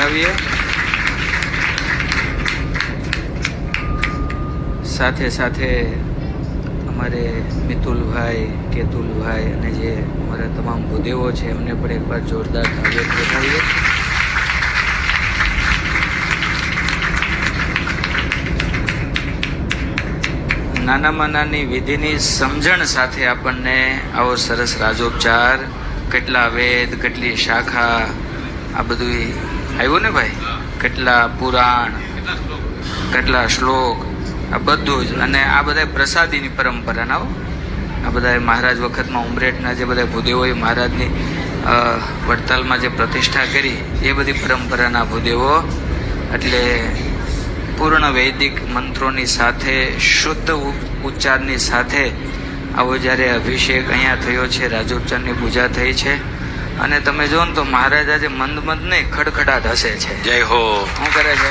વધાવીએ. સાથે સાથે અમારે મિતુલભાઈ, કેતુલભાઈ અને જે અમારા તમામ ભૂદેવો છે એમને પણ એકવાર જોરદાર તાળીઓ વધાવીએ. નાનામાં નાની વિધિની સમજણ સાથે આપણને આવો સરસ રાજોપચાર, કેટલા વેદ, કેટલી શાખા, આ બધું આવ્યું ને ભાઈ, કેટલા પુરાણ, કેટલા શ્લોક, આ બધું જ. અને આ બધા પ્રસાદીની પરંપરાના, આ બધા મહારાજ વખતમાં ઉમરેઠના જે બધા ભૂદેવોએ મહારાજની વડતાલમાં જે પ્રતિષ્ઠા કરી એ બધી પરંપરાના ભૂદેવો. એટલે પૂર્ણ વૈદિક મંત્રોની સાથે, શુદ્ધ ઉચ્ચારની સાથે આવો જ્યારે અભિષેક અહીંયા થયો છે, રાજોપચારની પૂજા થઈ છે. અને તમે જો ને તો મહારાજ આજે મંદ મંદ નહીં, ખડખડાટ હસે છે. જય હો. શું કરે છે?